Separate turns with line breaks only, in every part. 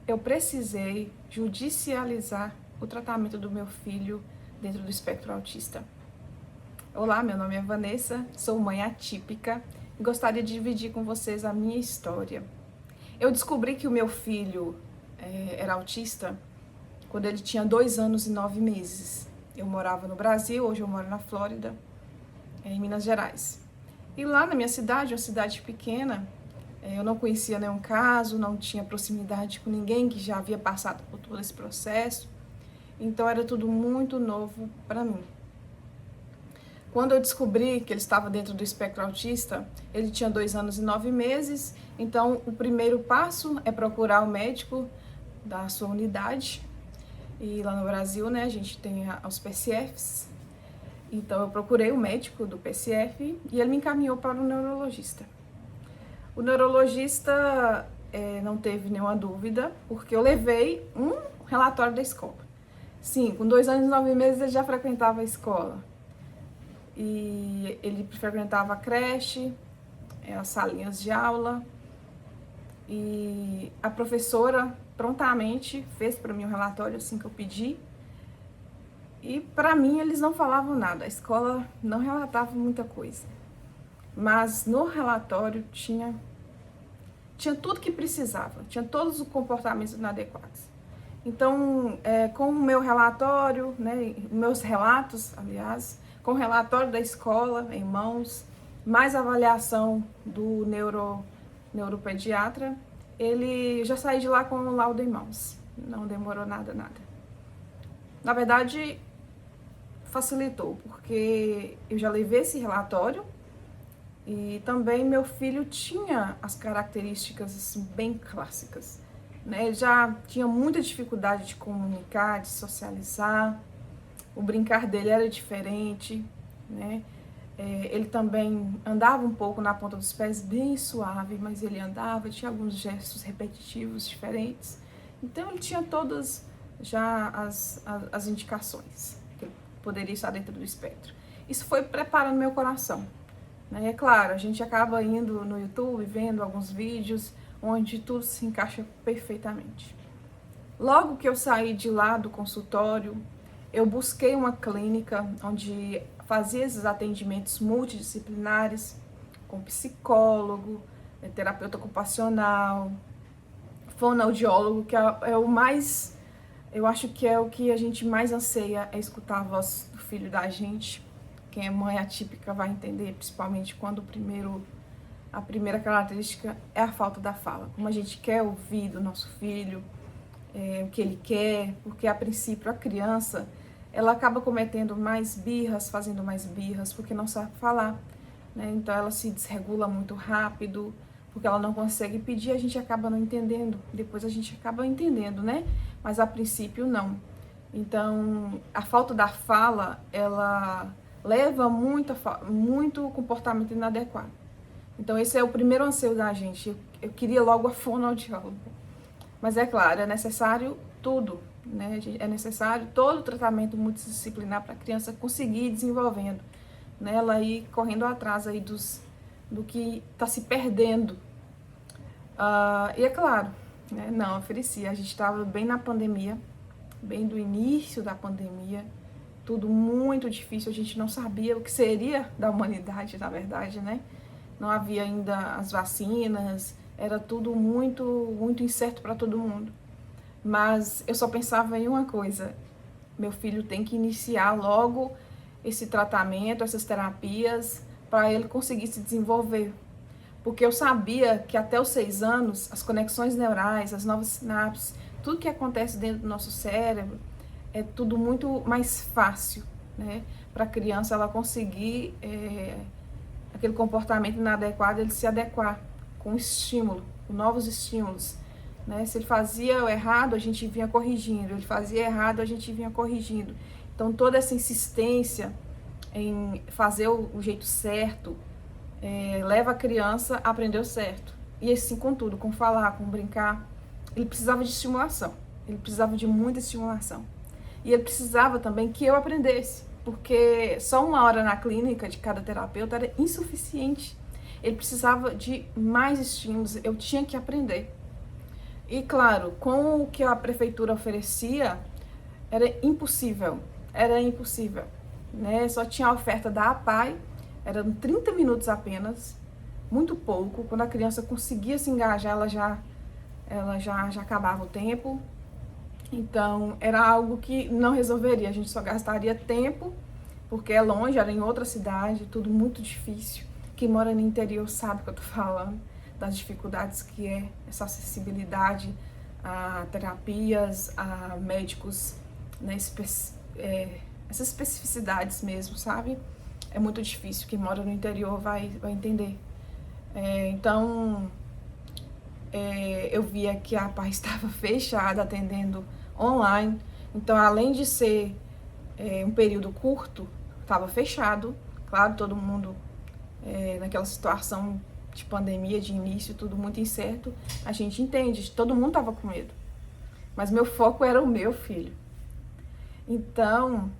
eu precisei judicializar o tratamento do meu filho dentro do espectro autista. Olá, meu nome é Vanessa, sou mãe atípica e gostaria de dividir com vocês a minha história. Eu descobri que o meu filho era autista quando ele tinha 2 anos e 9 meses. Eu morava no Brasil, hoje eu moro na Flórida, em Minas Gerais. E lá na minha cidade, uma cidade pequena, eu não conhecia nenhum caso, não tinha proximidade com ninguém que já havia passado por todo esse processo. Então era tudo muito novo para mim. Quando eu descobri que ele estava dentro do espectro autista, ele tinha 2 anos e 9 meses. Então o primeiro passo é procurar o médico da sua unidade. E lá no Brasil, né, a gente tem os PCFs. Então eu procurei o médico do PCF e ele me encaminhou para o neurologista. O neurologista não teve nenhuma dúvida, porque eu levei um relatório da escola. Sim, com 2 anos e 9 meses ele já frequentava a escola. E ele frequentava a creche, as salinhas de aula. E a professora prontamente fez para mim um relatório assim que eu pedi. E para mim eles não falavam nada, a escola não relatava muita coisa. Mas no relatório tinha tudo que precisava, tinha todos os comportamentos inadequados. Então, com o meu relatório, né, meus relatos, aliás, com o relatório da escola em mãos, mais avaliação do neuropediatra, ele já saiu de lá com o laudo em mãos. Não demorou nada. Na verdade, facilitou, porque eu já levei esse relatório e também meu filho tinha as características assim, bem clássicas. Né? Ele já tinha muita dificuldade de comunicar, de socializar, o brincar dele era diferente, né? Ele também andava um pouco na ponta dos pés, bem suave, mas ele andava, tinha alguns gestos repetitivos diferentes. Então ele tinha todas já as indicações que ele poderia estar dentro do espectro. Isso foi preparando meu coração. Né? E é claro, a gente acaba indo no YouTube, vendo alguns vídeos onde tudo se encaixa perfeitamente. Logo que eu saí de lá do consultório, eu busquei uma clínica onde fazia esses atendimentos multidisciplinares, com psicólogo, terapeuta ocupacional, fonoaudiólogo, que é o mais, eu acho que é o que a gente mais anseia, é escutar a voz do filho da gente. Quem é mãe atípica vai entender, principalmente quando a primeira característica é a falta da fala. Como a gente quer ouvir do nosso filho, o que ele quer, porque a princípio a criança, ela acaba cometendo mais birras, fazendo mais birras, porque não sabe falar, né? Então ela se desregula muito rápido, porque ela não consegue pedir, a gente acaba não entendendo, depois a gente acaba entendendo, né? Mas a princípio não. Então a falta da fala, ela leva muito comportamento inadequado. Então esse é o primeiro anseio da gente, eu queria logo a fonoaudióloga. Mas é claro, é necessário tudo, né? É necessário todo o tratamento multidisciplinar para a criança conseguir ir desenvolvendo, né? Ela ir correndo atrás aí do que está se perdendo. E é claro, né? Não oferecia, a gente estava bem na pandemia, bem do início da pandemia, tudo muito difícil, a gente não sabia o que seria da humanidade, na verdade, né? Não havia ainda as vacinas, era tudo muito incerto para todo mundo. Mas eu só pensava em uma coisa: meu filho tem que iniciar logo esse tratamento, essas terapias, para ele conseguir se desenvolver. Porque eu sabia que até os 6 anos, as conexões neurais, as novas sinapses, tudo que acontece dentro do nosso cérebro, é tudo muito mais fácil, né? Para a criança ela conseguir aquele comportamento inadequado, ele se adequar com estímulo, com novos estímulos. Né? Se ele fazia o errado, a gente vinha corrigindo. Ele fazia errado, a gente vinha corrigindo. Então, toda essa insistência em fazer o jeito certo leva a criança a aprender o certo. E assim com tudo, com falar, com brincar. Ele precisava de estimulação. Ele precisava de muita estimulação. E ele precisava também que eu aprendesse, porque só 1 hora na clínica de cada terapeuta era insuficiente. Ele precisava de mais estímulos, eu tinha que aprender. E claro, com o que a prefeitura oferecia, era impossível, né? Só tinha a oferta da APAE, eram 30 minutos apenas, muito pouco. Quando a criança conseguia se engajar, já acabava o tempo. Então, era algo que não resolveria, a gente só gastaria tempo, porque é longe, era em outra cidade, tudo muito difícil. Quem mora no interior sabe o que eu tô falando, das dificuldades que é essa acessibilidade a terapias, a médicos, né, essas especificidades mesmo, sabe? É muito difícil, quem mora no interior vai entender. Então, eu via que a APAE estava fechada, atendendo online. Então, além de ser um período curto, estava fechado. Claro, todo mundo naquela situação de pandemia, de início, tudo muito incerto. A gente entende, todo mundo estava com medo. Mas meu foco era o meu filho. Então,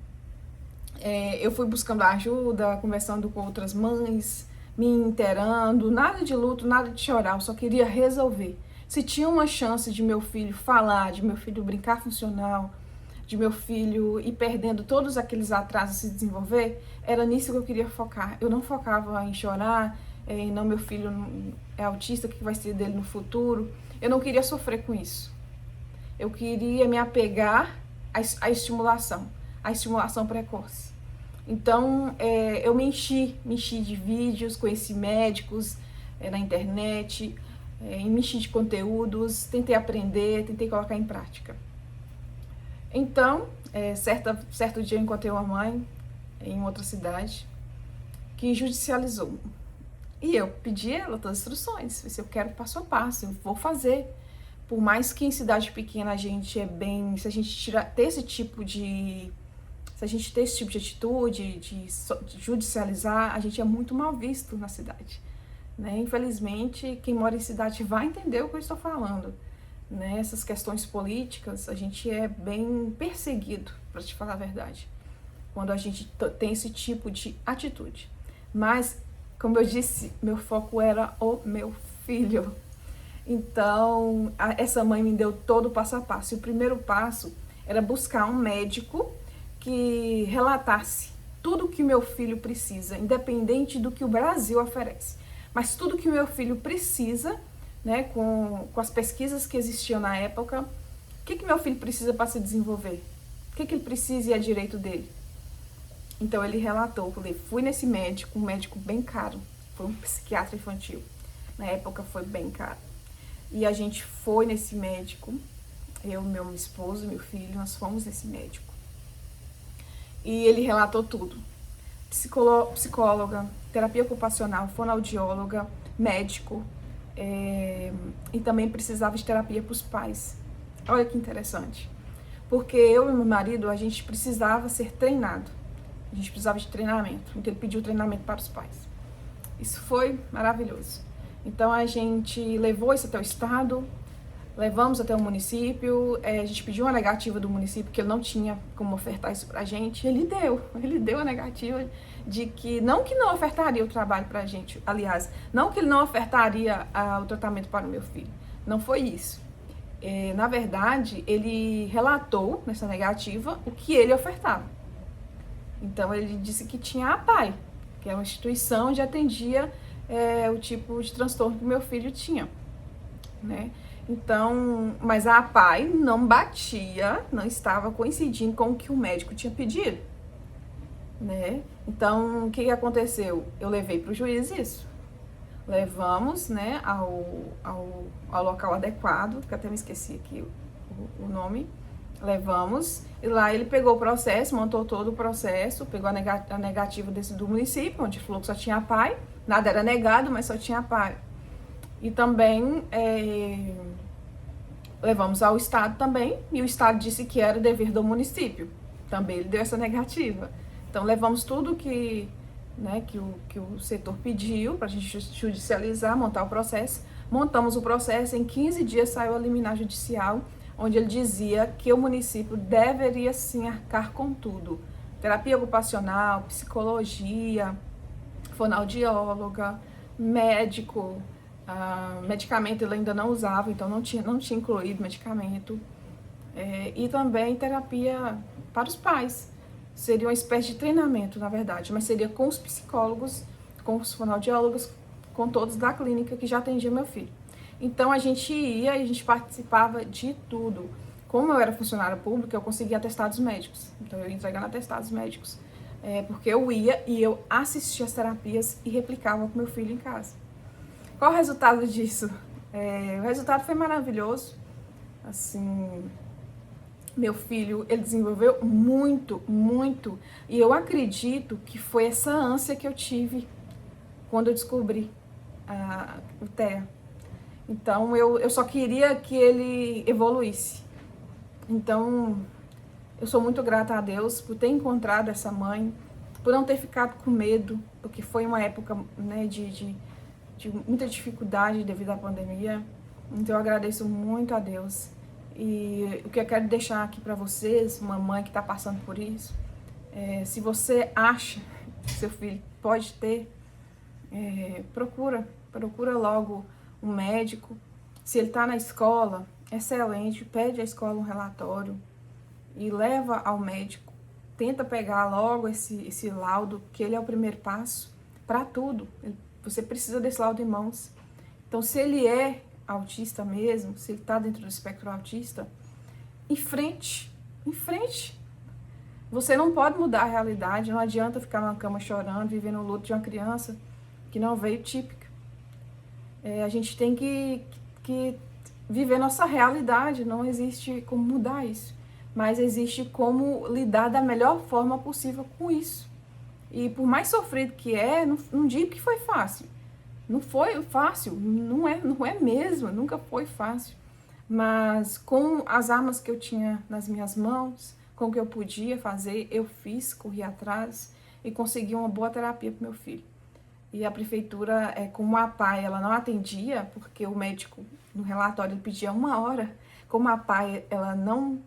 eu fui buscando ajuda, conversando com outras mães, me inteirando, nada de luto, nada de chorar, eu só queria resolver. Se tinha uma chance de meu filho falar, de meu filho brincar funcional, de meu filho ir perdendo todos aqueles atrasos e se desenvolver, era nisso que eu queria focar. Eu não focava em chorar, não, meu filho é autista, o que vai ser dele no futuro. Eu não queria sofrer com isso. Eu queria me apegar à estimulação precoce. Então, eu me enchi de vídeos, conheci médicos na internet, me enchi de conteúdos, tentei aprender, tentei colocar em prática. Então, certo dia eu encontrei uma mãe em outra cidade que judicializou. E eu pedi a ela todas as instruções, se eu quero passo a passo, eu vou fazer. Por mais que em cidade pequena a gente se a gente ter esse tipo de atitude, de judicializar, a gente é muito mal visto na cidade, né? Infelizmente, quem mora em cidade vai entender o que eu estou falando, né? Essas questões políticas, a gente é bem perseguido, para te falar a verdade, quando a gente tem esse tipo de atitude. Mas, como eu disse, meu foco era o meu filho. Então, essa mãe me deu todo o passo a passo. E o primeiro passo era buscar um médico que relatasse tudo que o meu filho precisa, independente do que o Brasil oferece. Mas tudo que o meu filho precisa, né, com as pesquisas que existiam na época, o que meu filho precisa para se desenvolver? O que ele precisa e é direito dele? Então, ele relatou, fui nesse médico, um médico bem caro, foi um psiquiatra infantil. Na época foi bem caro. E a gente foi nesse médico, eu, meu esposo, meu filho, nós fomos nesse médico. E ele relatou tudo. Psicóloga, terapia ocupacional, fonoaudióloga, médico, e também precisava de terapia para os pais. Olha que interessante. Porque eu e meu marido, a gente precisava ser treinado. A gente precisava de treinamento. Então ele pediu treinamento para os pais. Isso foi maravilhoso. Então a gente levou isso até o estado, levamos até o município, a gente pediu uma negativa do município, que ele não tinha como ofertar isso pra gente, ele deu a negativa de que não ofertaria o trabalho pra gente, aliás, não que ele não ofertaria o tratamento para o meu filho, não foi isso. Na verdade, ele relatou nessa negativa o que ele ofertava. Então ele disse que tinha a APAE, que é uma instituição onde atendia o tipo de transtorno que meu filho tinha, né? Então, mas a APAE não batia, não estava coincidindo com o que o médico tinha pedido, né? Então, o que aconteceu? Eu levei para o juiz isso. Levamos, né, ao local adequado, que até me esqueci aqui o nome. Levamos, e lá ele pegou o processo, montou todo o processo, pegou a negativa do município, onde falou que só tinha APAE, nada era negado, mas só tinha APAE. E também levamos ao estado também, e o estado disse que era dever do município. Também ele deu essa negativa. Então levamos tudo que o setor pediu para a gente judicializar, montar o processo. Montamos o processo, em 15 dias saiu a liminar judicial, onde ele dizia que o município deveria sim arcar com tudo. Terapia ocupacional, psicologia, fonoaudióloga, médico, Medicamento ele ainda não usava, então não tinha incluído medicamento. E também terapia para os pais. Seria uma espécie de treinamento, na verdade, mas seria com os psicólogos, com os fonoaudiólogos, com todos da clínica que já atendiam meu filho. Então a gente ia e a gente participava de tudo. Como eu era funcionária pública, eu conseguia atestados médicos. Então eu ia entregando atestados médicos. Porque eu ia e eu assistia as terapias e replicava com meu filho em casa. Qual o resultado disso? O resultado foi maravilhoso. Assim, meu filho, ele desenvolveu muito, muito. E eu acredito que foi essa ânsia que eu tive quando eu descobri o TEA. Então, eu só queria que ele evoluísse. Então, eu sou muito grata a Deus por ter encontrado essa mãe, por não ter ficado com medo, porque foi uma época, né, de muita dificuldade devido à pandemia. Então, eu agradeço muito a Deus. E o que eu quero deixar aqui para vocês, uma mãe que está passando por isso, se você acha que seu filho pode ter, procura logo um médico. Se ele está na escola, excelente, pede à escola um relatório e leva ao médico. Tenta pegar logo esse laudo, que ele é o primeiro passo para tudo. Você precisa desse laudo em mãos. Então, se ele é autista mesmo, se ele está dentro do espectro autista, em frente. Você não pode mudar a realidade, não adianta ficar na cama chorando, vivendo o luto de uma criança que não veio típica. A gente tem que viver nossa realidade, não existe como mudar isso, mas existe como lidar da melhor forma possível com isso. E por mais sofrido que não digo que foi fácil. Não foi fácil, não é mesmo, nunca foi fácil. Mas com as armas que eu tinha nas minhas mãos, com o que eu podia fazer, eu fiz, corri atrás e consegui uma boa terapia para meu filho. E a prefeitura, como a PAI, ela não atendia, porque o médico, no relatório, ele pedia 1 hora. Como a PAI, ela não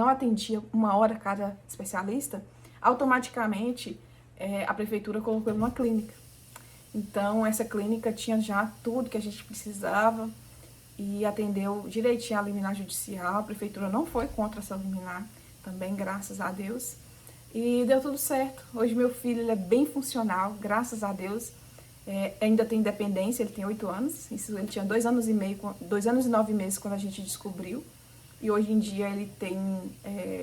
atendia 1 hora cada especialista, automaticamente a prefeitura colocou ele numa clínica. Então, essa clínica tinha já tudo que a gente precisava e atendeu direitinho a liminar judicial. A prefeitura não foi contra essa liminar, também, graças a Deus. E deu tudo certo. Hoje meu filho ele é bem funcional, graças a Deus. Ainda tem independência, ele tem 8 anos. Isso, ele tinha 2 anos e meio, 2 anos e 9 meses quando a gente descobriu. E hoje em dia ele tem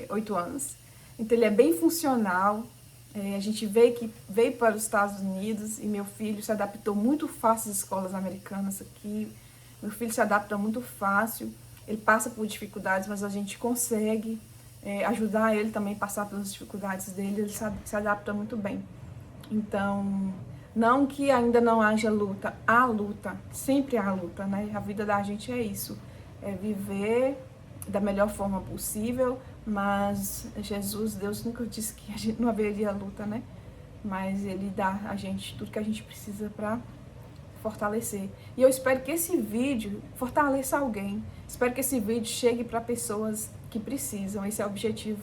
8 anos. Então ele é bem funcional. A gente veio para os Estados Unidos e meu filho se adaptou muito fácil às escolas americanas aqui. Meu filho se adapta muito fácil. Ele passa por dificuldades, mas a gente consegue ajudar ele também a passar pelas dificuldades dele. Ele se adapta muito bem. Então, não que ainda não haja luta. Há luta, sempre há luta, né? A vida da gente é isso. É viver da melhor forma possível, mas Jesus, Deus nunca disse que a gente não haveria luta, né? Mas Ele dá a gente tudo que a gente precisa para fortalecer. E eu espero que esse vídeo fortaleça alguém. Espero que esse vídeo chegue para pessoas que precisam. Esse é o objetivo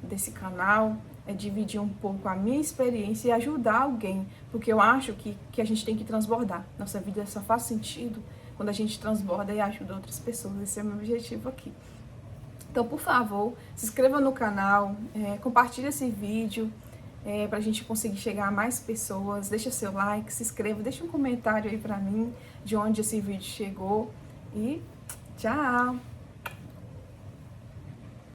desse canal, é dividir um pouco a minha experiência e ajudar alguém, porque eu acho que a gente tem que transbordar. Nossa vida só faz sentido quando a gente transborda e ajuda outras pessoas. Esse é o meu objetivo aqui. Então, por favor, se inscreva no canal, compartilhe esse vídeo para a gente conseguir chegar a mais pessoas. Deixa seu like, se inscreva, deixa um comentário aí para mim de onde esse vídeo chegou e tchau!